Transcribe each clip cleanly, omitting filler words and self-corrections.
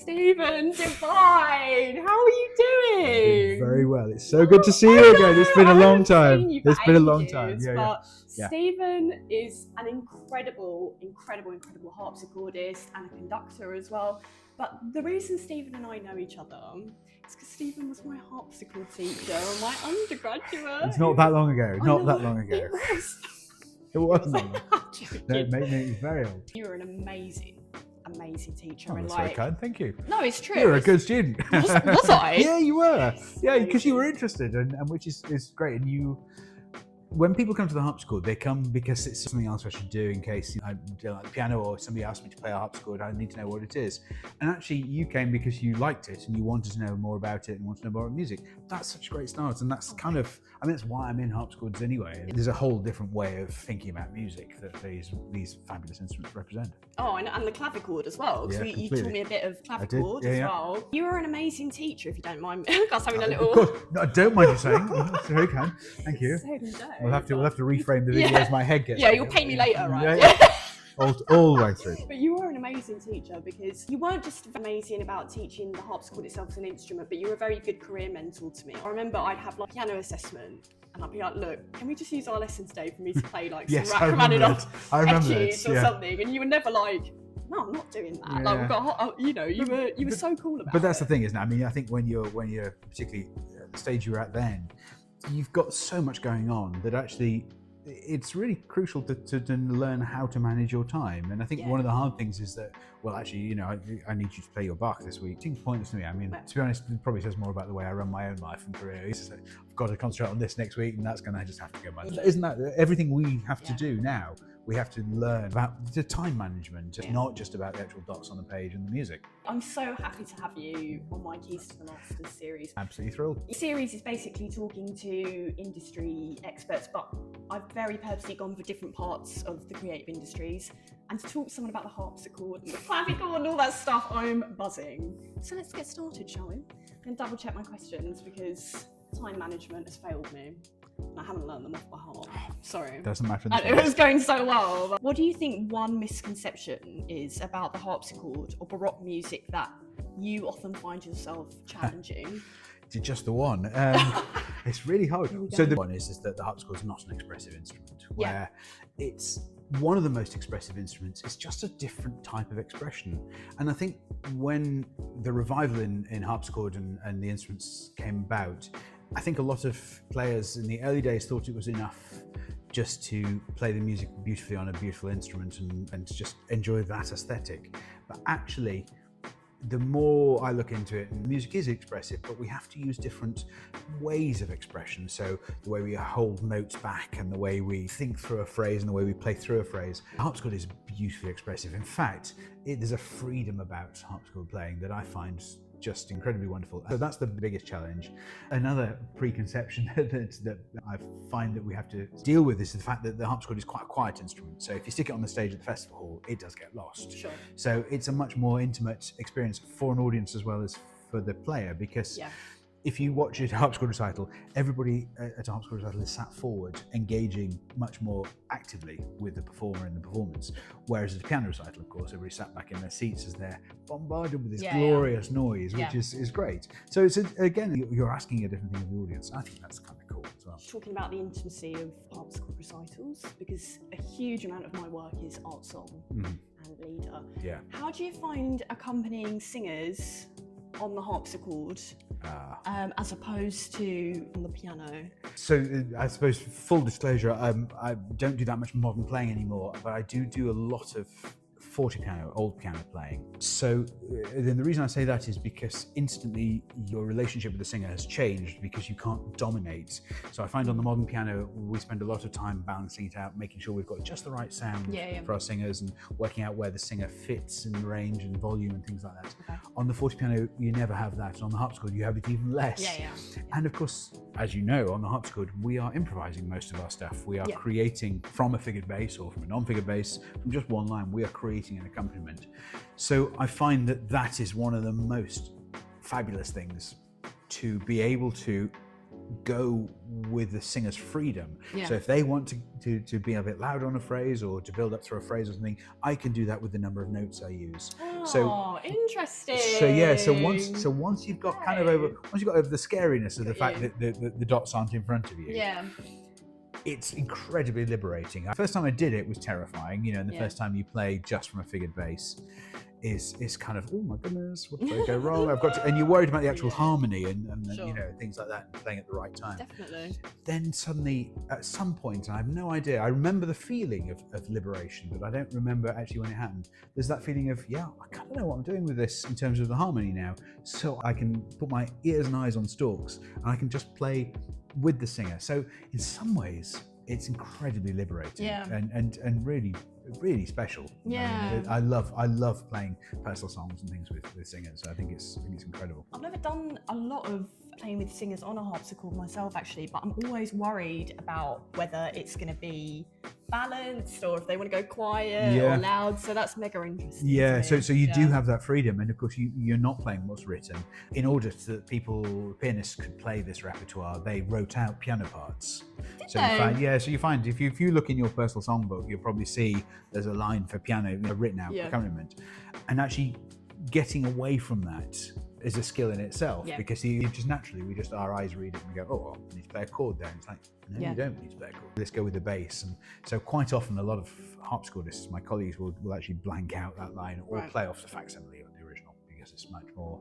Stephen, Devine, how are you doing? Very well. It's so good to see you again. It's been a long time. It's been a long time. Yeah. Stephen is an incredible harpsichordist and a conductor as well. But the reason Stephen and I know each other is because Stephen was my harpsichord teacher on my undergraduate. It's not that long ago. Not that long ago. It was. It wasn't long ago. No, it made me very old. You were an amazing teacher. Oh, that's very kind. Thank you. No, it's true. You're a good student. Was I? Yeah, you were. Yeah, because you were interested, and which is great. And you, when people come to the harpsichord, they come because it's something else I should do in case I don't like the piano or somebody asked me to play a harpsichord. I need to know what it is. And actually, you came because you liked it and you wanted to know more about it and wanted to know more about music. That's such a great start, and that's kind of, I mean, that's why I'm in harpsichords anyway. There's a whole different way of thinking about music that these fabulous instruments represent. Oh, and the clavichord as well, because you taught me a bit of clavichord as well. You were an amazing teacher, if you don't mind me. That's having a little. Of course, no, I don't mind you saying. That's very kind. Thank you. We'll have to reframe the video as my head gets. Yeah, you'll pay me later, right? Yeah. All the way through. But you were an amazing teacher because you weren't just amazing about teaching the harpsichord itself as an instrument, but you were a very good career mentor to me. I remember I'd have like piano assessment, and I'd be like, look, can we just use our lesson today for me to play like some Rachmaninoff etchings or something? And you were never like, no, I'm not doing that. Yeah. Like, we've got, you were so cool about it. But that's the thing, isn't it? I mean, I think when you're particularly at the stage you were at then, you've got so much going on that actually it's really crucial to learn how to manage your time. And I think one of the hard things is that, well, actually, I need you to play your Bach this week. It seems pointless to me. I mean, to be honest, it probably says more about the way I run my own life and career. I've got to concentrate on this next week, and that's going to just have to go by. Isn't that everything we have to do now? We have to learn about the time management. It's not just about the actual dots on the page and the music. I'm so happy to have you on my Keys to the Masters series. Absolutely thrilled. The series is basically talking to industry experts, but I've very purposely gone for different parts of the creative industries. And to talk to someone about the harpsichord and the clavichord and all that stuff, I'm buzzing. So let's get started, shall we? And double check my questions because time management has failed me. I haven't learned them off by heart. Sorry. Doesn't matter. It was going so well. What do you think one misconception is about the harpsichord or Baroque music that you often find yourself challenging? Just the one. It's really hard. So the one is that the harpsichord is not an expressive instrument, where it's one of the most expressive instruments. It's just a different type of expression. And I think when the revival in harpsichord and the instruments came about, I think a lot of players in the early days thought it was enough just to play the music beautifully on a beautiful instrument and to just enjoy that aesthetic. But actually, the more I look into it, music is expressive, but we have to use different ways of expression. So the way we hold notes back and the way we think through a phrase and the way we play through a phrase. Harpsichord is beautifully expressive. In fact, there's a freedom about harpsichord playing that I find just incredibly wonderful. So that's the biggest challenge. Another preconception that I find that we have to deal with is the fact that the harpsichord is quite a quiet instrument. So if you stick it on the stage at the festival hall, it does get lost. Sure. So it's a much more intimate experience for an audience as well as for the player, because if you watch a harpsichord recital, everybody at a harpsichord recital is sat forward, engaging much more actively with the performer in the performance. Whereas at a piano recital, of course, everybody sat back in their seats as they're bombarded with this glorious noise, which is great. So it's again, you're asking a different thing of the audience. I think that's kind of cool as well. Talking about the intimacy of harpsichord recitals, because a huge amount of my work is art song and lieder. Yeah. How do you find accompanying singers on the harpsichord as opposed to on the piano? So I suppose, full disclosure, I don't do that much modern playing anymore, but I do a lot of fortepiano, old piano playing. So then the reason I say that is because instantly your relationship with the singer has changed because you can't dominate. So I find on the modern piano, we spend a lot of time balancing it out, making sure we've got just the right sound for our singers and working out where the singer fits in range and volume and things like that. Okay. On the fortepiano, you never have that. On the harpsichord, you have it even less. And of course, as you know, on the harpsichord, we are improvising most of our stuff. We are creating from a figured bass or from a non-figured bass, from just one line, we are creating an accompaniment. So I find that is one of the most fabulous things, to be able to go with the singer's freedom. Yeah. So if they want to be a bit louder on a phrase or to build up through a phrase or something, I can do that with the number of notes I use. Oh, interesting. So once you've got once you've got over the scariness of the fact that the dots aren't in front of you. Yeah. It's incredibly liberating. The first time I did it was terrifying, and the first time you play just from a figured bass is kind of, oh my goodness, what did I go wrong? And you're worried about the actual harmony and things like that, and playing at the right time. Definitely. Then suddenly, at some point, I have no idea. I remember the feeling of liberation, but I don't remember actually when it happened. There's that feeling of, I kind of know what I'm doing with this in terms of the harmony now. So I can put my ears and eyes on stalks, and I can just play with the singer. So in some ways it's incredibly liberating and really, really special. Yeah. I love playing personal songs and things with singers. I think it's incredible. I've never done a lot of playing with singers on a harpsichord myself actually, but I'm always worried about whether it's going to be balanced or if they want to go quiet or loud, so that's mega interesting. So you do have that freedom, and of course you're not playing what's written. In order that pianists could play this repertoire, they wrote out piano parts. You find if you look in your personal songbook, you'll probably see there's a line for piano, written out accompaniment, and actually getting away from that is a skill in itself, because we just our eyes read it and we go, oh, I need to play a chord there. And it's like, no, you don't need to play a chord. Let's go with the bass. And so quite often a lot of harpsichordists, my colleagues, will actually blank out that line or play off the facsimile or the original, because it's much more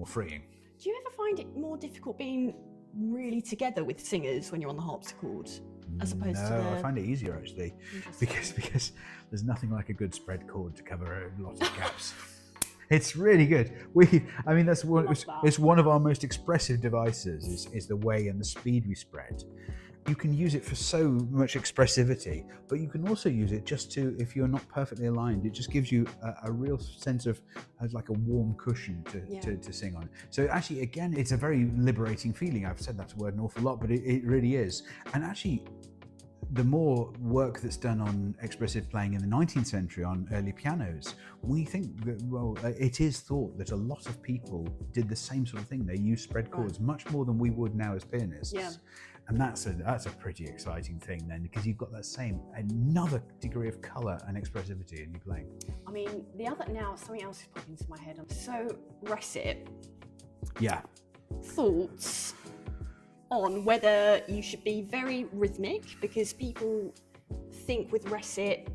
freeing. Do you ever find it more difficult being really together with singers when you're on the harpsichord as opposed to I find it easier actually, because there's nothing like a good spread chord to cover a lot of gaps. It's really good. It's one of our most expressive devices is the way and the speed we spread. You can use it for so much expressivity, but you can also use it just to, if you're not perfectly aligned, it just gives you a real sense of like a warm cushion to sing on. So actually, again, it's a very liberating feeling. I've said that word an awful lot, but it really is. And actually, the more work that's done on expressive playing in the 19th century on early pianos, we think that, it is thought that a lot of people did the same sort of thing. They used spread chords much more than we would now as pianists. Yeah. And that's a pretty exciting thing then, because you've got that another degree of colour and expressivity in your playing. I mean, something else is popping into my head. So, recit. Yeah. Thoughts on whether you should be very rhythmic, because people think with recit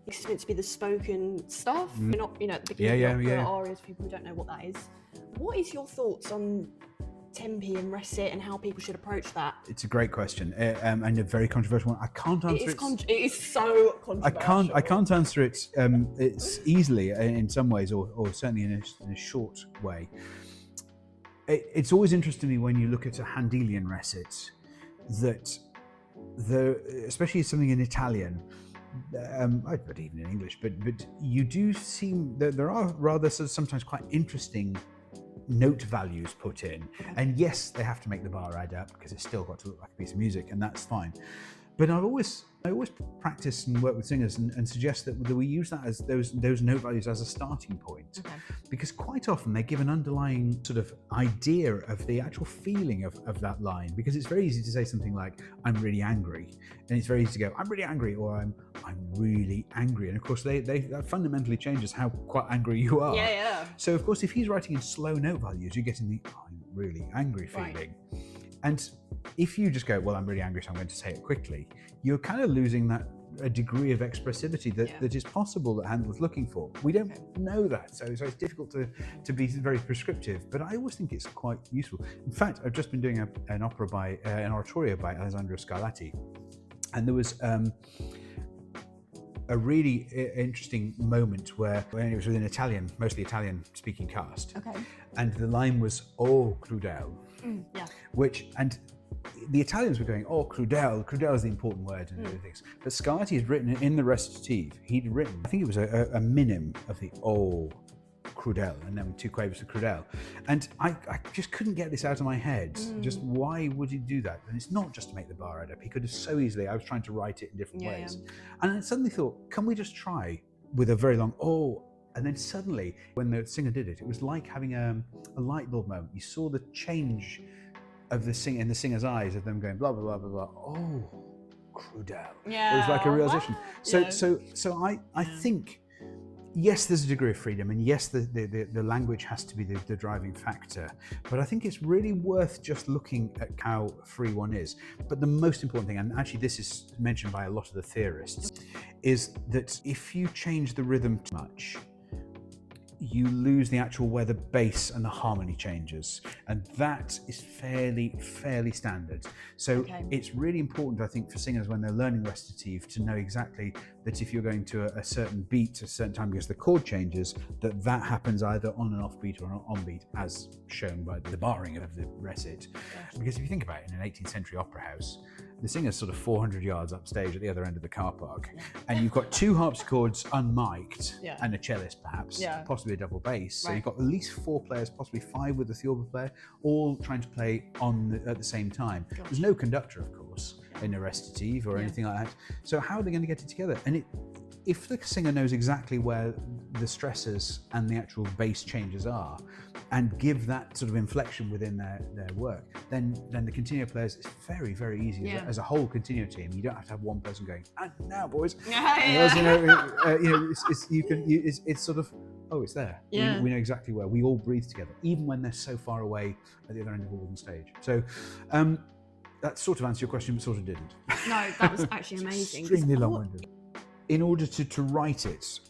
it's meant to be the spoken stuff. We're not, at the beginning of arias, people who don't know what that is. What is your thoughts on tempi and recit and how people should approach that? It's a great question, and a very controversial one. I can't answer it. It is so controversial. I can't answer it it's easily in some ways, or certainly in a short way. It's always interesting to me when you look at a Handelian recit that especially something in Italian, but even in English, but you do seem that there are rather sometimes quite interesting note values put in, and yes, they have to make the bar add up because it's still got to look like a piece of music, and that's fine. But I always practice and work with singers and suggest that we use that as those note values as a starting point, because quite often they give an underlying sort of idea of the actual feeling of that line. Because it's very easy to say something like, I'm really angry, and it's very easy to go, I'm really angry, or I'm really angry, and of course that fundamentally changes how quite angry you are. So of course, if he's writing in slow note values, you're getting the I'm really angry feeling. And if you just go, well, I'm really angry, so I'm going to say it quickly, you're kind of losing a degree of expressivity that is possible that Handel's looking for. We don't know that, so it's difficult to be very prescriptive, but I always think it's quite useful. In fact, I've just been doing an oratorio by Alessandro Scarlatti, and there was a really interesting moment when it was with an mostly Italian-speaking cast, and the line was "Oh, crudel," and the Italians were going, "Oh, crudel is the important word," and everything. But Scarlatti had written in the recitative, he'd written, I think it was a minim of the "Oh, crudel," and then 2 quavers of crudel. And I just couldn't get this out of my head. Just why would he do that? And it's not just to make the bar add up. He could have so easily, I was trying to write it in different ways. And I suddenly thought, can we just try with a very long "Oh"? And then suddenly, when the singer did it, it was like having a light bulb moment. You saw the change of the singer's eyes, of them going blah blah blah blah blah. Oh, Crudel. Yeah. It was like a realization. Wow. So I think, yes, there's a degree of freedom, and yes, the language has to be the driving factor. But I think it's really worth just looking at how free one is. But the most important thing, and actually this is mentioned by a lot of the theorists, is that if you change the rhythm too much, you lose the actual where the bass and the harmony changes, and that is fairly standard. So it's really important, I think, for singers when they're learning recitative to know exactly that if you're going to a certain beat at a certain time because the chord changes, that happens either on an off beat or an on beat, as shown by the barring of the recit. Because if you think about it, in an 18th century opera house, the singer's sort of 400 yards upstage at the other end of the car park, and you've got two harpsichords unmiked and a cellist perhaps, possibly a double bass. So you've got at least 4 players, possibly 5 with the theorbo player, all trying to play at the same time. There's no conductor, of course, in a recitative or anything like that. So how are they going to get it together? And if the singer knows exactly where the stresses and the actual bass changes are, and give that sort of inflection within their work, then the continuo players, it's very easy as a whole continuo team. You don't have to have one person going, and now boys, it's sort of, oh, it's there. We know exactly where. We all breathe together, even when they're so far away at the other end of the wooden stage. So that sort of answered your question, but sort of didn't. No, that was actually amazing. Extremely long-winded. In order to write it,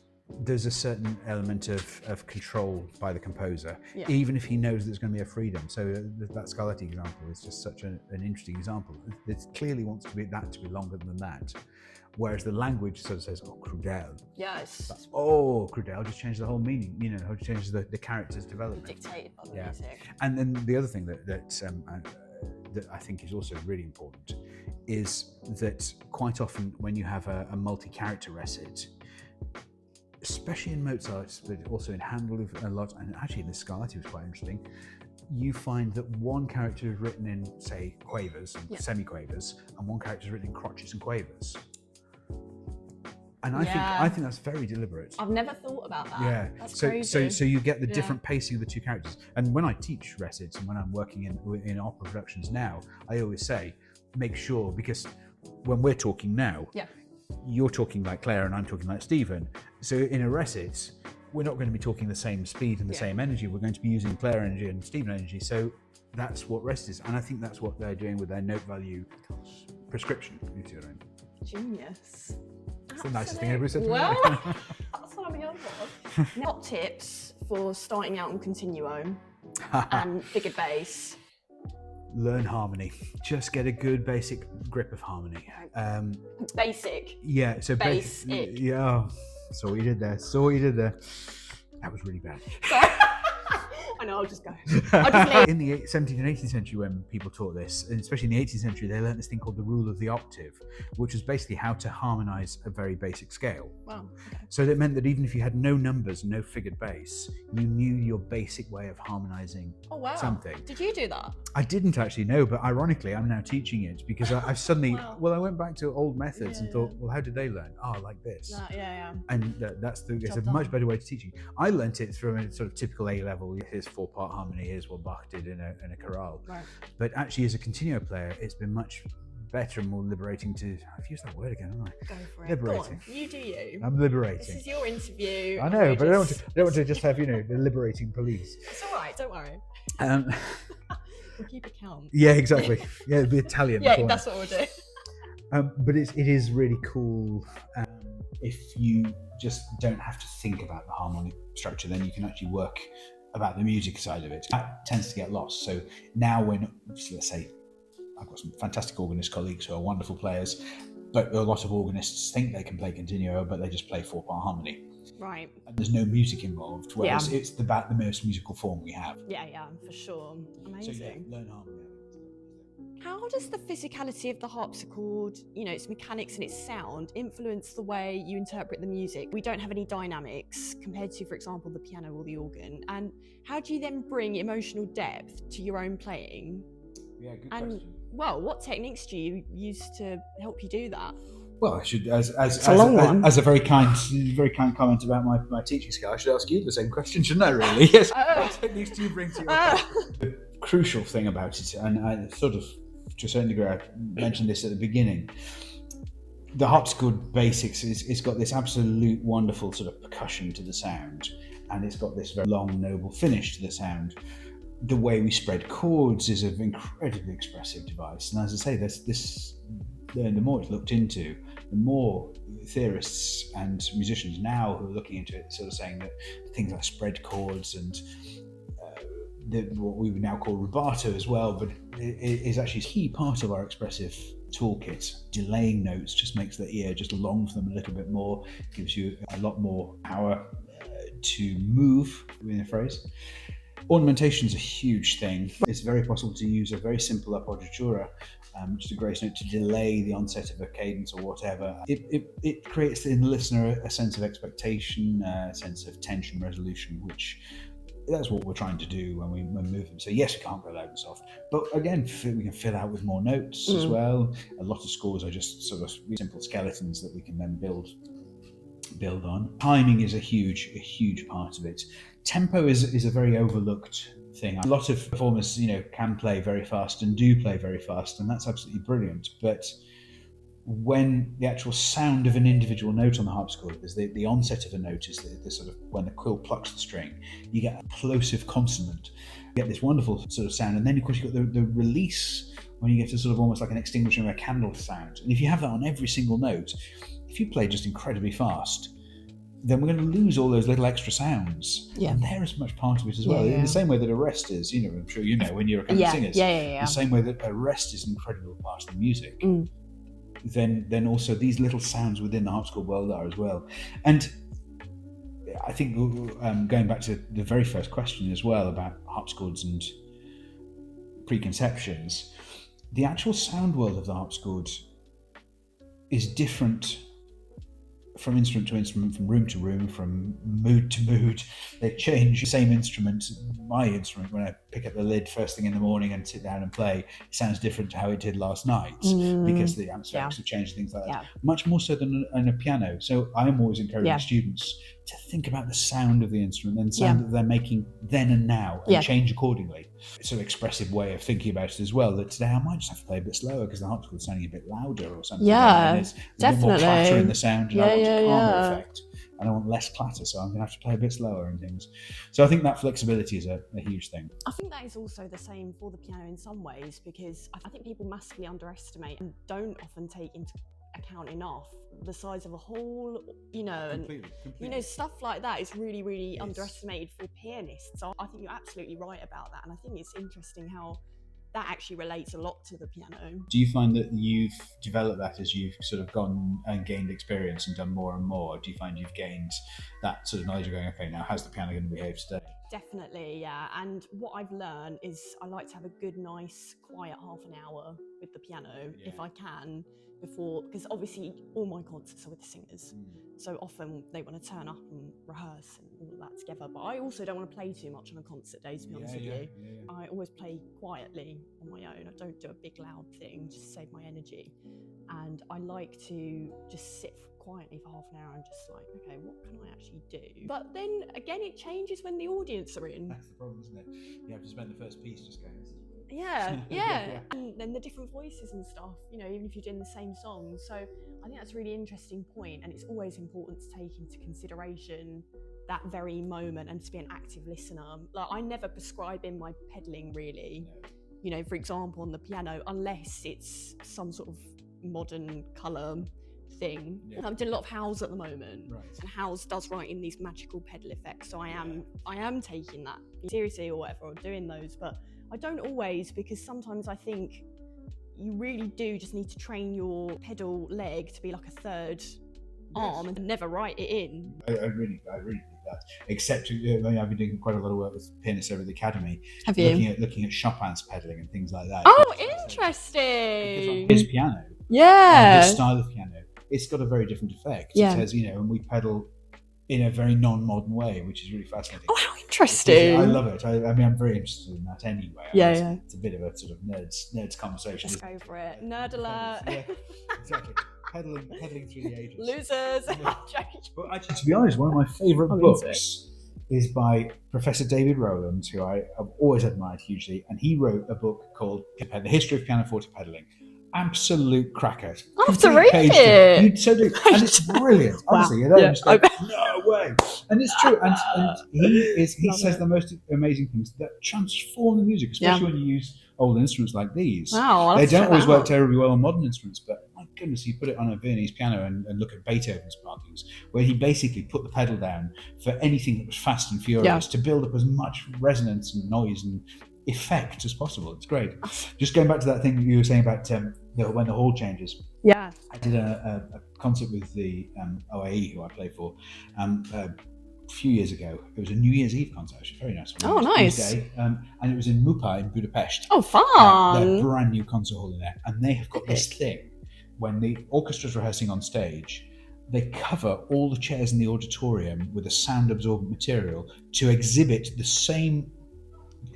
there's a certain element of control by the composer, even if he knows there's going to be a freedom. So that Scarlatti example is just such an interesting example. It clearly wants to be longer than that, whereas the language sort of says, oh, Crudel. Yes. But, oh, Crudel just changed the whole meaning. You know, how it changes the character's development. Dictated by the music. And then the other thing that I think is also really important is that quite often when you have a multi-character recit, especially in Mozart, but also in Handel a lot, and actually in the Scarlatti was quite interesting, you find that one character is written in, say, quavers, semi-quavers, and one character is written in crotchets and quavers. And I think that's very deliberate. I've never thought about that. Yeah. That's crazy. So you get the different pacing of the two characters. And when I teach recits and when I'm working in opera productions now, I always say, make sure, because when we're talking now, you're talking like Claire and I'm talking like Stephen. So in a recit, we're not going to be talking the same speed and the same energy. We're going to be using Claire energy and Stephen energy. So that's what recit is. And I think that's what they're doing with their note value prescription. You see what I mean? Genius. It's the nicest thing ever said to me. Well, that's what I'm here for. Top tips for starting out on continuo and figured bass. Learn harmony. Just get a good basic grip of harmony. Basic. Yeah. So basic. Yeah. Saw what you did there. That was really bad. Sorry. I know, I'll just go. In the 17th and 18th century, when people taught this, and especially in the 18th century, they learned this thing called the rule of the octave, which was basically how to harmonize a very basic scale. Wow. Okay. So that meant that even if you had no numbers, no figured bass, you knew your basic way of harmonizing something. Did you do that? I didn't actually know, but ironically, I'm now teaching it because I've suddenly, I went back to old methods and thought, well, how did they learn? Oh, like this. And it's a much better way to teaching. I learnt it through a sort of typical A level. Here's 4-part harmony. Here's what Bach did in a chorale. Right. But actually, as a continuo player, it's been much better and more liberating to. I've used that word again, haven't I? Go for it. Liberating. Go on. You do you. I'm liberating. This is your interview. I know, but I don't want to just have the liberating police. It's all right. Don't worry. We'll keep account. Yeah, exactly. Yeah, it'd be Italian. Yeah, that's what we'll do. But it is really cool if you just don't have to think about the harmonic structure. Then you can actually work about the music side of it. That tends to get lost. So now let's say, I've got some fantastic organist colleagues who are wonderful players, but a lot of organists think they can play continuo, but they just play 4-part harmony. Right. And there's no music involved, whereas it's about the most musical form we have. Yeah, for sure. Amazing. So learn harmony. How does the physicality of the harpsichord, its mechanics and its sound, influence the way you interpret the music? We don't have any dynamics compared to, for example, the piano or the organ. And how do you then bring emotional depth to your own playing? Yeah, good question. Well, what techniques do you use to help you do that? Well, I should, as a very kind comment about my teaching skill, I should ask you the same question, shouldn't I? Really? Yes. What techniques do you bring to your crucial thing about it, and I sort of, to a certain degree, I mentioned this at the beginning. The harpsichord basics it's got this absolute wonderful sort of percussion to the sound, and it's got this very long, noble finish to the sound. The way we spread chords is an incredibly expressive device, and as I say, the more it's looked into, the more theorists and musicians now who are looking into it sort of saying that things like spread chords and what we would now call rubato as well, but it is actually a key part of our expressive toolkit. Delaying notes just makes the ear just long for them a little bit more, gives you a lot more power to move within a phrase. Ornamentation is a huge thing. It's very possible to use a very simple appoggiatura, just a grace note, to delay the onset of a cadence or whatever. It creates in the listener a sense of expectation, a sense of tension resolution, which that's what we're trying to do when we move them. So yes, we can't go loud and soft, but again, we can fill out with more notes as well. A lot of scores are just sort of simple skeletons that we can then build on. Timing is a huge part of it. Tempo is a very overlooked thing. A lot of performers, can play very fast and do play very fast, and that's absolutely brilliant. But when the actual sound of an individual note on the harpsichord, there's the onset of a note is the sort of when the quill plucks the string, you get a plosive consonant, you get this wonderful sort of sound, and then of course you've got the release when you get to sort of almost like an extinguishing of a candle sound. And if you have that on every single note, if you play just incredibly fast, then we're going to lose all those little extra sounds. Yeah. And they're as much part of it as well. In the same way that a rest is, I'm sure you know when you're a kind of singer. The same way that a rest is an incredible part of the music. Then also these little sounds within the harpsichord world are as well. And I think going back to the very first question as well about harpsichords and preconceptions, the actual sound world of the harpsichord is different from instrument to instrument, from room to room, from mood to mood. They change. The same instrument, my instrument, when I pick up the lid first thing in the morning and sit down and play, it sounds different to how it did last night because the atmospherics have changed, things like that. Much more so than on a piano. So I'm always encouraging students to think about the sound of the instrument and the sound that they're making then and now and change accordingly. It's an expressive way of thinking about it as well, that today I might just have to play a bit slower because the harpsichord's sounding a bit louder or something. Yeah, there's a bit more clatter in the sound, and I want a calmer effect. And I want less clatter, so I'm going to have to play a bit slower and things. So I think that flexibility is a huge thing. I think that is also the same for the piano in some ways, because I think people massively underestimate and don't often take into account enough the size of a hole, completely. Stuff like that is really, really underestimated for pianists. So I think you're absolutely right about that, and I think it's interesting how that actually relates a lot to the piano. Do you find that you've developed that as you've sort of gone and gained experience and done more and more? Do you find you've gained that sort of knowledge of going, okay, now how's the piano going to behave today? Definitely, yeah. And what I've learned is I like to have a good, nice, quiet half an hour with the piano if I can, before, because obviously all my concerts are with the singers. So often they want to turn up and rehearse and all of that together. But I also don't want to play too much on a concert day, to be honest with you. I always play quietly on my own. I don't do a big loud thing, just save my energy. And I like to just sit quietly for half an hour and just like, okay, what can I actually do? But then again, it changes when the audience are in. That's the problem, isn't it? You have to spend the first piece just going, this is yeah. And then the different voices and stuff, even if you're doing the same song. So I think that's a really interesting point, and it's always important to take into consideration that very moment and to be an active listener. Like, I never prescribe in my pedalling really, for example, on the piano, unless it's some sort of modern colour thing. I'm doing a lot of howls at the moment, and howls does write in these magical pedal effects, so I am taking that seriously or whatever, or doing those, but I don't always, because sometimes I think you really do just need to train your pedal leg to be like a third arm and never write it in. I really think that. Except, I've been doing quite a lot of work with pianists over at the Academy. Have you? Looking at Chopin's pedaling and things like that. Oh, interesting. His piano. Yeah. His style of piano. It's got a very different effect. It has, and we pedal in a very non-modern way, which is really fascinating. Oh, how interesting. I love it. I'm very interested in that anyway. It's a bit of a sort of nerds conversation. Let's go for it. Nerd alert. Yeah, exactly. Pedaling through the ages. Losers. But actually, to be honest, one of my favourite books is by Professor David Rowland, who I have always admired hugely, and he wrote a book called The History of Pianoforte Pedaling. Absolute cracker. I have to read it. You so do, and it's brilliant. Honestly, you don't just go, no way. And it's true. And he says the most amazing things that transform the music, especially when you use old instruments like these. Wow, they don't always work terribly well on modern instruments, but my goodness, you put it on a Viennese piano and look at Beethoven's partings, where he basically put the pedal down for anything that was fast and furious to build up as much resonance and noise and effect as possible. It's great. Just going back to that thing that you were saying about when the hall changes. Yeah. I did a concert with the OAE, who I play for, a few years ago. It was a New Year's Eve concert, actually. Very nice. Oh, nice. Day, and it was in Mupa in Budapest. Oh, fun. Their brand new concert hall in there. And they have got this thing, when the orchestra's rehearsing on stage, they cover all the chairs in the auditorium with a sound absorbent material to exhibit the same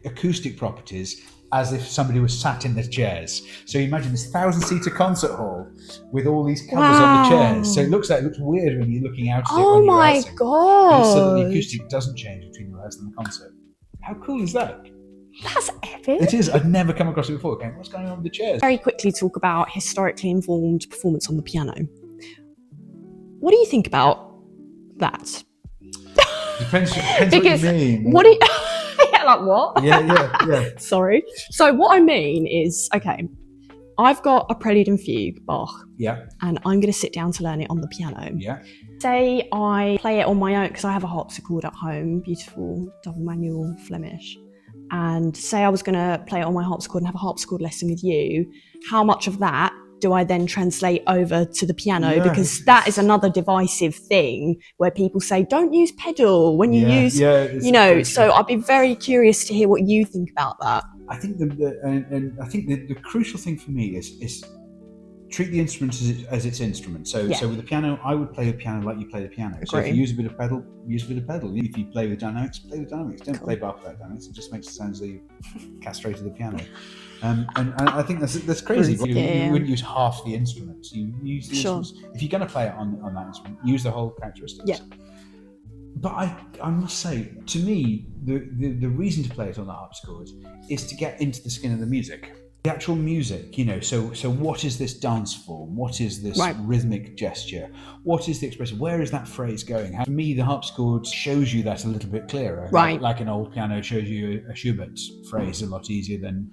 acoustic properties as if somebody was sat in the chairs. So you imagine this 1,000-seater concert hall with all these covers on the chairs. So it looks weird when you're looking out at it when you're rehearsing. God! So that the acoustic doesn't change between the rehearsal and the concert. How cool is that? That's epic. It is. I'd never come across it before. Okay, what's going on with the chairs? Very quickly talk about historically informed performance on the piano. What do you think about that? Depends what you mean. What do you... like what? Yeah. Sorry. So what I mean is, okay, I've got a Prelude and Fugue, Bach. Yeah. And I'm going to sit down to learn it on the piano. Yeah. Say I play it on my own, because I have a harpsichord at home, beautiful double manual Flemish. And say I was going to play it on my harpsichord and have a harpsichord lesson with you, how much of that do I then translate over to the piano? Because that is another divisive thing where people say, don't use pedal when you use, so I'd be very curious to hear what you think about that. I think the crucial thing for me is treat the instrument as its instrument. So with the piano, I would play the piano like you play the piano. So if you use a bit of pedal, use a bit of pedal. If you play with dynamics, play with dynamics. Don't play Bach without dynamics. It just makes it sound as though you castrated the piano. And I think that's crazy. You wouldn't use half the instruments. You use the instruments. If you're going to play it on that instrument, use the whole characteristics. Yeah. But I must say, to me, the reason to play it on the harpsichord is to get into the skin of the music. The actual music, so what is this dance form? What is this rhythmic gesture? What is the expression? Where is that phrase going? For me, the harpsichord shows you that a little bit clearer. Right. Like an old piano shows you a Schubert phrase a lot easier than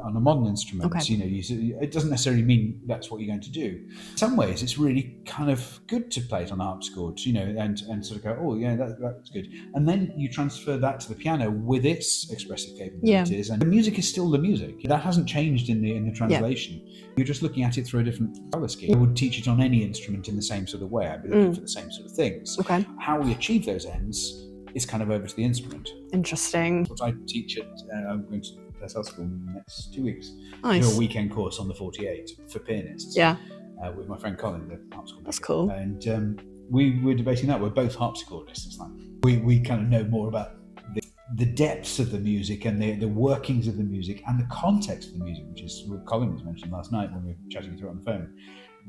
on a modern instrument. Okay. It doesn't necessarily mean that's what you're going to do. In some ways, it's really kind of good to play it on the harpsichord, and sort of go, oh yeah, that's good. And then you transfer that to the piano with its expressive capabilities, and the music is still the music. That hasn't changed in the translation. You're just looking at it through a different color scheme. I would teach it on any instrument in the same sort of way. I'd be looking for the same sort of things. Okay. How we achieve those ends is kind of over to the instrument. Interesting. What I teach I'm going to School in the next 2 weeks. Nice. Do a weekend course on the 48 for pianists. Yeah. With my friend Colin, the harpsichord. That's cool. And we were debating that. We're both harpsichordists. It's like we kind of know more about the depths of the music and the workings of the music and the context of the music, which is what Colin was mentioning last night when we were chatting through it on the phone.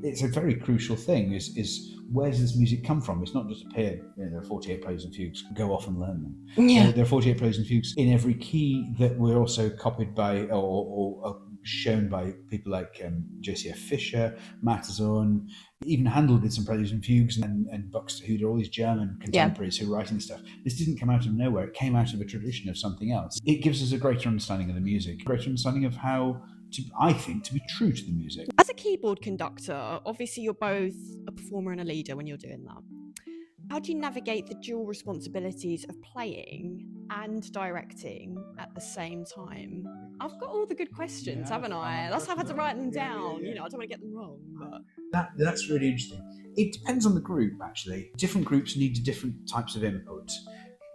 It's a very crucial thing is where does this music come from? It's not just appear, there are 48 preludes and fugues, go off and learn them. Yeah. There are 48 preludes and fugues in every key that were also copied by or shown by people like J.C.F. Fischer, Matterhorn, even Handel did some preludes and fugues, and Buxtehude, all these German contemporaries who were writing stuff. This didn't come out of nowhere. It came out of a tradition of something else. It gives us a greater understanding of the music, a greater understanding of how to be true to the music. As a keyboard conductor, obviously you're both a performer and a leader when you're doing that. How do you navigate the dual responsibilities of playing and directing at the same time? I've got all the good questions, haven't I? That's why I've had to write them down. I don't want to get them wrong. But that's really interesting. It depends on the group, actually. Different groups need different types of input.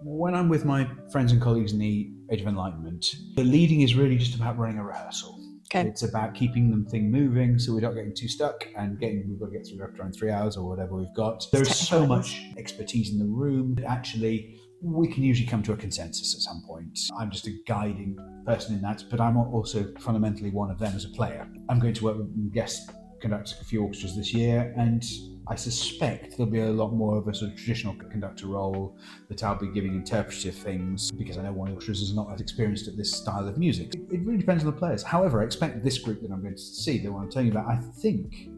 When I'm with my friends and colleagues in the Age of Enlightenment, the leading is really just about running a rehearsal. Okay. It's about keeping the thing moving so we're not getting too stuck and we've got to get through the repertoire in 3 hours or whatever we've got. There's so much expertise in the room that actually we can usually come to a consensus at some point. I'm just a guiding person in that, but I'm also fundamentally one of them as a player. I'm going to work with guest conduct a few orchestras this year, and I suspect there'll be a lot more of a sort of traditional conductor role, that I'll be giving interpretive things, because I know one of the orchestras is not as experienced at this style of music. It really depends on the players. However, I expect this group that I'm going to see, the one I'm telling you about, I think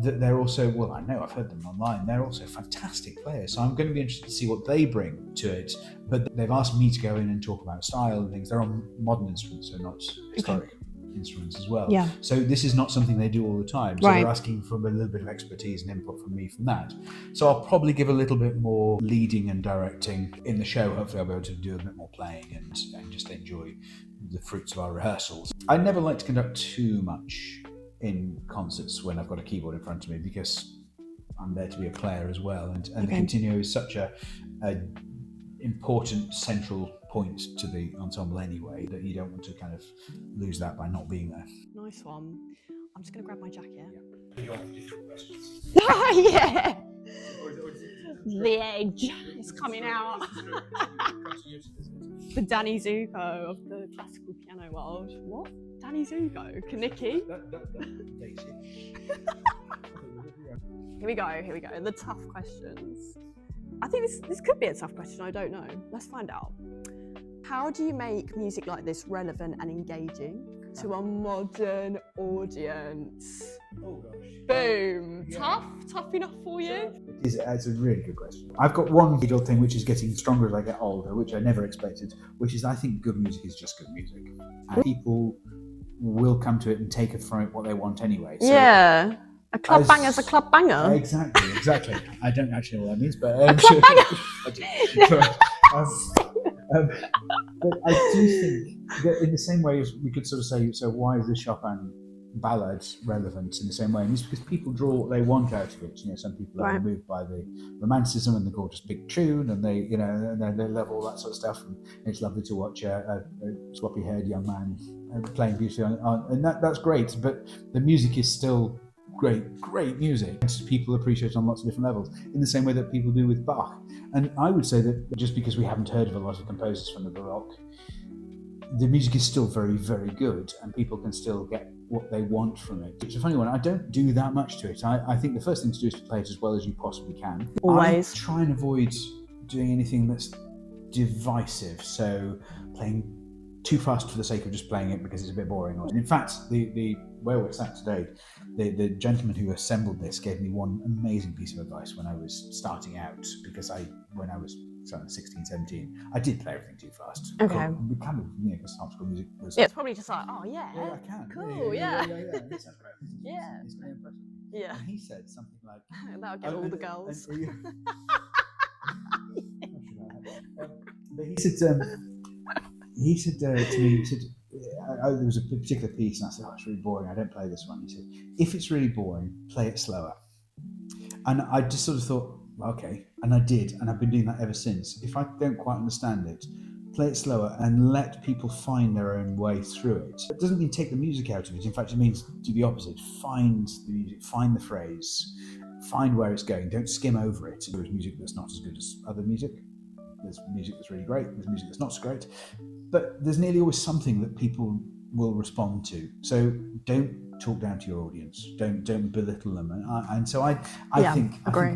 that they're also, well, I know I've heard them online, they're also fantastic players, so I'm going to be interested to see what they bring to it. But they've asked me to go in and talk about style and things. They're on modern instruments, so not historic instruments as well. Yeah. So this is not something they do all the time. So they're asking for a little bit of expertise and input from me from that. So I'll probably give a little bit more leading and directing in the show. Hopefully I'll be able to do a bit more playing and just enjoy the fruits of our rehearsals. I never like to conduct too much in concerts when I've got a keyboard in front of me, because I'm there to be a player as well. And the continuo is such a important central point to the ensemble anyway, that you don't want to kind of lose that by not being there. Nice one. I'm just going to grab my jacket. Yeah. Yeah. The edge is coming out. The Danny Zuko of the classical piano world. What? Danny Zuko? Kaniki? Here we go. The tough questions. I think this could be a tough question, I don't know. Let's find out. How do you make music like this relevant and engaging to a modern audience? Oh gosh. Boom. Yeah. Tough enough for you? It's a really good question. I've got one little thing which is getting stronger as I get older, which I never expected, which is I think good music is just good music. And people will come to it and take it from it what they want anyway. So yeah. A club banger's a club banger. Exactly. I don't actually know what that means, but a club banger. I do. But I do think that in the same way as we could sort of say, so why is the Chopin ballad relevant in the same way? And it's because people draw what they want out of it. You know, some people are moved by the romanticism and the gorgeous big tune, and they love all that sort of stuff. And it's lovely to watch a sloppy-haired young man playing beautifully and that's great. But the music is still great music. People appreciate it on lots of different levels, in the same way that people do with Bach. And I would say that just because we haven't heard of a lot of composers from the Baroque, the music is still very, very good, and people can still get what they want from it. It's a funny one. I don't do that much to it. I think the first thing to do is to play it as well as you possibly can. Always. I try and avoid doing anything that's divisive, so playing too fast for the sake of just playing it because it's a bit boring. In fact, the where we're sat today, the gentleman who assembled this gave me one amazing piece of advice when I was starting out, because when I was 16, 17, I did play everything too fast. Okay. Kind of, because harpsichord music was... Yeah, it's probably just like, oh yeah. Yeah, I can. Cool, yeah. That sounds great. Yeah. It's very impressive. Yeah. And he said something like... That'll get all the girls. But he said to me, there was a particular piece, and I said, oh, it's really boring, I don't play this one. He said, if it's really boring, play it slower. And I just sort of thought, okay, and I did, and I've been doing that ever since. If I don't quite understand it, play it slower and let people find their own way through it. It doesn't mean take the music out of it. In fact, it means do the opposite. Find the music, find the phrase, find where it's going. Don't skim over it. There's music that's not as good as other music. There's music that's really great. There's music that's not so great. But there's nearly always something that people will respond to. So don't talk down to your audience. Don't belittle them. And so I think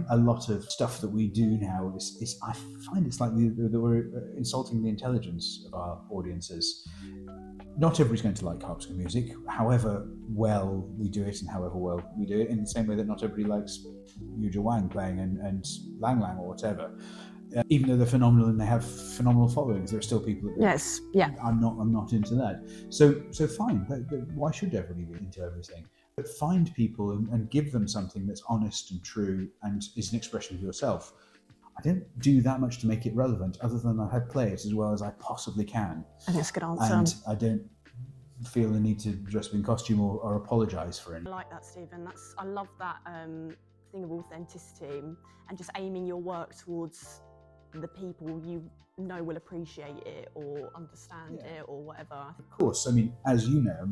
a lot of stuff that we do now is I find it's like that we're insulting the intelligence of our audiences. Not everybody's going to like harpsichord music, however well we do it and however well we do it, in the same way that not everybody likes Yuja Wang playing and Lang Lang or whatever. Even though they're phenomenal and they have phenomenal followings, there are still people that I'm not into that. So fine, why should everybody be into everything? But find people and give them something that's honest and true and is an expression of yourself. I don't do that much to make it relevant, other than I play it as well as I possibly can. I think that's a good answer. And I don't feel the need to dress up in costume or apologise for it. I like that, Stephen. I love that thing of authenticity and just aiming your work towards the people you know will appreciate it or understand it or whatever. Of course, I mean, as you know,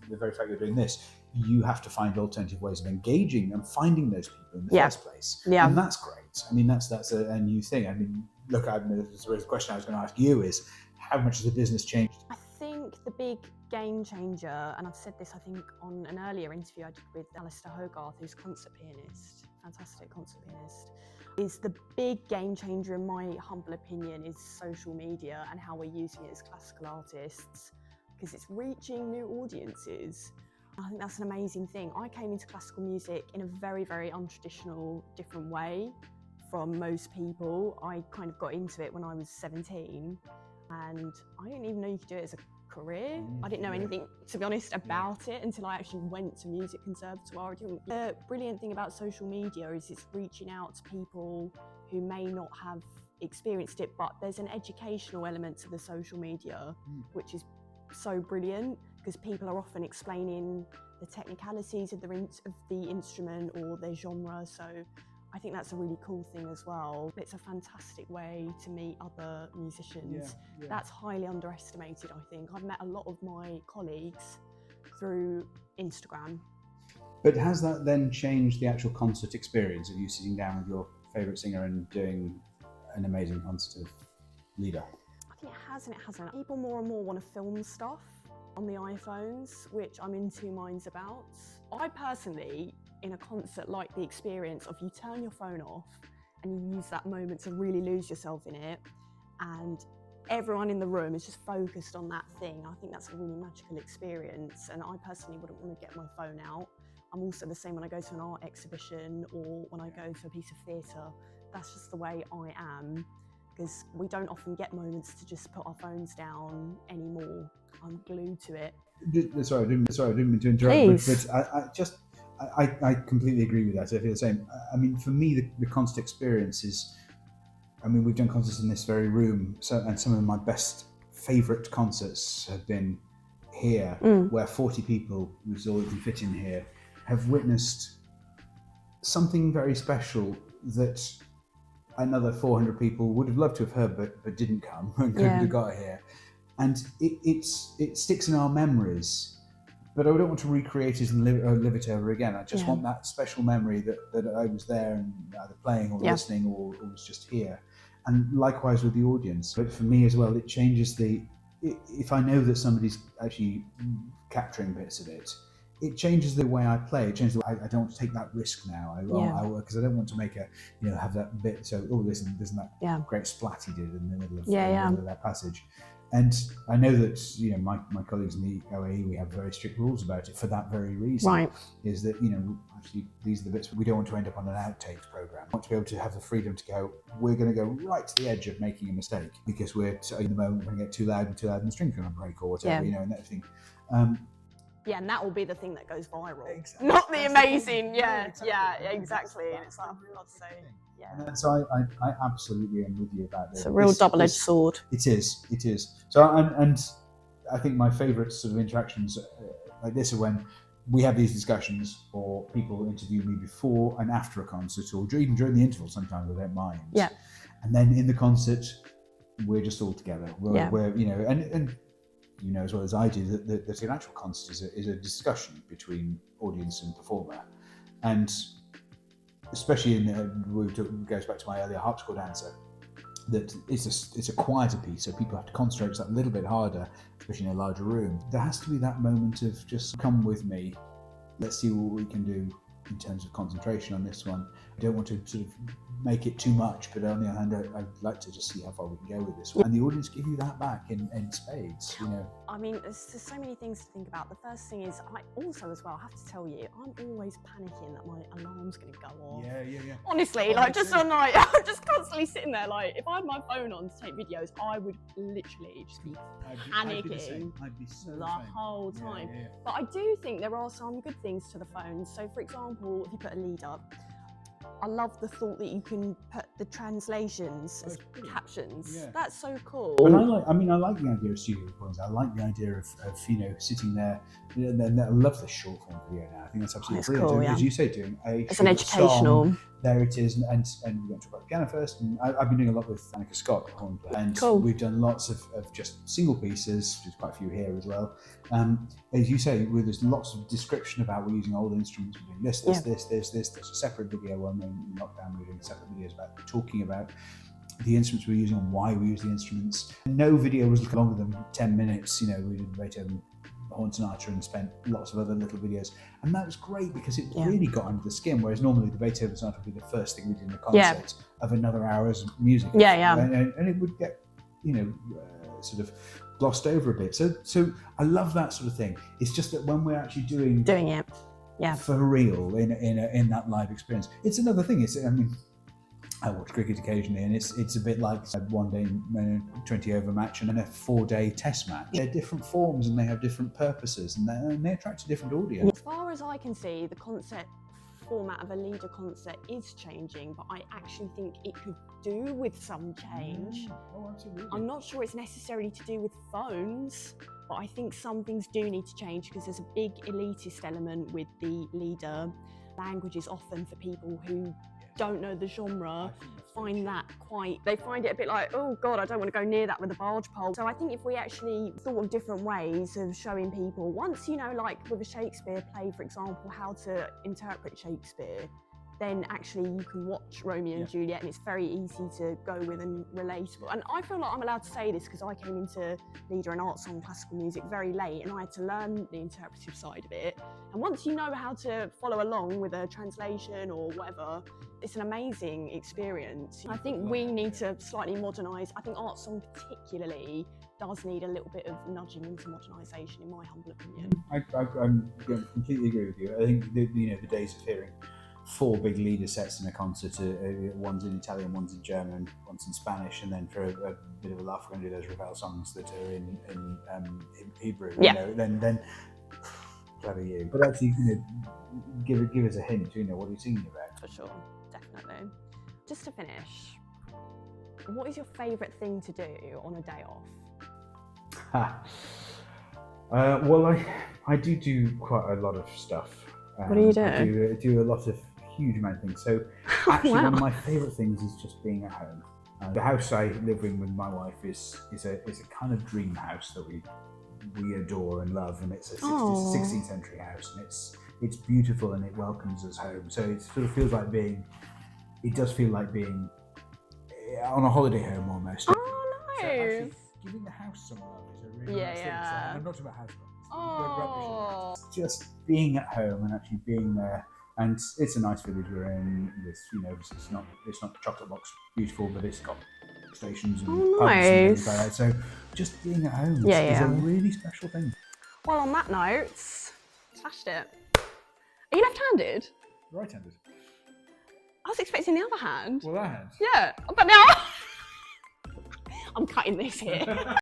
the very fact you're doing this, you have to find alternative ways of engaging and finding those people in the first place. Yeah. And that's great. I mean, that's a new thing. I mean, look, the question I was going to ask you is, how much has the business changed? I think the big game changer, and I've said this I think on an earlier interview I did with Alistair Hogarth, who's a concert pianist, fantastic concert pianist, is the big game changer in my humble opinion is social media and how we're using it as classical artists, because it's reaching new audiences. I think that's an amazing thing. I came into classical music in a very, very untraditional, different way from most people. I kind of got into it when I was 17, and I didn't even know you could do it as a career. I didn't know anything, to be honest, about it until I actually went to music conservatoire. The brilliant thing about social media is it's reaching out to people who may not have experienced it, but there's an educational element to the social media, which is so brilliant, because people are often explaining the technicalities of the instrument or their genre. So I think that's a really cool thing as well. It's a fantastic way to meet other musicians. That's highly underestimated, I think. I've met a lot of my colleagues through Instagram. But has that then changed the actual concert experience of you sitting down with your favourite singer and doing an amazing concert of leader? I think it has and it hasn't. People more and more want to film stuff on the iPhones, which I'm in two minds about. I personally, in a concert, like the experience of you turn your phone off and you use that moment to really lose yourself in it, and everyone in the room is just focused on that thing. I think that's a really magical experience, and I personally wouldn't want to get my phone out. I'm also the same when I go to an art exhibition or when I go to a piece of theatre. That's just the way I am, because we don't often get moments to just put our phones down anymore. I'm glued to it. Sorry, I didn't mean to interrupt. But I completely agree with that. I feel the same. I mean, for me, the concert experience is, I mean, we've done concerts in this very room, and some of my best favourite concerts have been here, where 40 people, which is all that can fit in here, have witnessed something very special that another 400 people would have loved to have heard, but didn't come and couldn't have got here. And it sticks in our memories, but I don't want to recreate it and live it over again. I just want that special memory that I was there and either playing or listening or was just here. And likewise with the audience. But for me as well, it changes if I know that somebody's actually capturing bits of it, it changes the way I play. It changes the way I don't want to take that risk now. Because I don't want to make have that bit. So, listen, isn't that great splat he did in the middle of that passage? And I know that my colleagues in the OAE, we have very strict rules about it for that very reason. Right. Is that actually these are the bits we don't want to end up on an outtakes program. We want to be able to have the freedom to go. We're going to go right to the edge of making a mistake because we're in the moment we're going to get too loud and the string's going to break or whatever, and everything. Yeah, and that will be the thing that goes viral. Exactly. Not the amazing, exactly. And it's like, And so I absolutely am with you about this. It's a real double-edged sword. It is. So, and I think my favourite sort of interactions like this are when we have these discussions, or people interview me before and after a concert, or even during the interval. Sometimes I don't mind. Yeah. And then in the concert, we're just all together. We're and as well as I do that an actual concert is a discussion between audience and performer, and especially goes back to my earlier harpsichord answer, that it's a quieter piece, so people have to concentrate just that little bit harder, especially in a larger room. There has to be that moment of just come with me, let's see what we can do in terms of concentration on this one. I don't want to sort of make it too much, but on the other hand, I'd like to just see how far we can go with this one. And the audience give you that back in spades, I mean, there's so many things to think about. The first thing is, I also as well have to tell you, I'm always panicking that my alarm's going to go off. Yeah. Honestly, just on night, I'm just constantly sitting there, if I had my phone on to take videos, I would literally just be panicking I'd be so the whole time. Yeah. But I do think there are some good things to the phone. So for example, if you put a lead up, I love the thought that you can put the translations as captions. Yeah. That's so cool. But I like the idea of studio recordings. I like the idea of sitting there. And I love the short form video now. I think that's absolutely brilliant. Cool, as you say, doing it's an educational. Song, there it is, and we're going to talk about the piano first. And I've been doing a lot with Annika Scott, horn player, and we've done lots of just single pieces. There's quite a few here as well. As you say, there's lots of description about we're using old instruments. We're doing this. There's a separate video one in lockdown. We're doing separate videos about talking about the instruments we're using and why we use the instruments. No video was longer than 10 minutes. We did Beethoven horn sonata and spent lots of other little videos, and that was great because it really got under the skin. Whereas normally the Beethoven sonata would be the first thing we did in a concert of another hour's music, and it would get sort of glossed over a bit. So I love that sort of thing. It's just that when we're actually doing it, for real in that live experience, it's another thing. I watch cricket occasionally, and it's a bit like a 1 day 20 over match and then a 4-day test match. They're different forms and they have different purposes, and they attract a different audience. As far as I can see, the concert format of a leader concert is changing, but I actually think it could do with some change. Oh, absolutely. I'm not sure it's necessarily to do with phones, but I think some things do need to change because there's a big elitist element with the leader. Language is often for people who don't know the genre, find it a bit like, oh God, I don't want to go near that with a barge pole. So I think if we actually thought of different ways of showing people, once you know, like with a Shakespeare play, for example, how to interpret Shakespeare, then actually you can watch Romeo and Juliet and it's very easy to go with and relatable. And I feel like I'm allowed to say this because I came into leader and art song classical music very late, and I had to learn the interpretive side of it. And once you know how to follow along with a translation or whatever, it's an amazing experience. I think we need to slightly modernise. I think art song particularly does need a little bit of nudging into modernisation, in my humble opinion. I completely agree with you. I think the days of hearing 4 big leader sets in a concert, one's in Italian, one's in German, one's in Spanish, and then for a bit of a laugh we're going to do those Ravel songs that are in Hebrew. Then clever you. But actually, give us a hint. What are you singing about? For sure, definitely. Just to finish, what is your favourite thing to do on a day off? Well, I do quite a lot of stuff. What do you do? I do a lot of huge amount of things. So actually one of my favourite things is just being at home. The house I live in with my wife is a kind of dream house that we adore and love, and it's a 16th century house, and it's beautiful and it welcomes us home. So it sort of feels like it does feel like being on a holiday home almost. Oh nice! So actually giving the house some love is a really nice thing. So I'm not talking about house love. Just being at home and actually being there. And it's a nice village we're in. It's not chocolate box beautiful, but it's got stations and pubs and things like that. So just being at home is a really special thing. Well, on that note, smashed it. Are you left-handed? Right-handed. I was expecting the other hand. Well, that hand. Yeah, but now I'm cutting this here.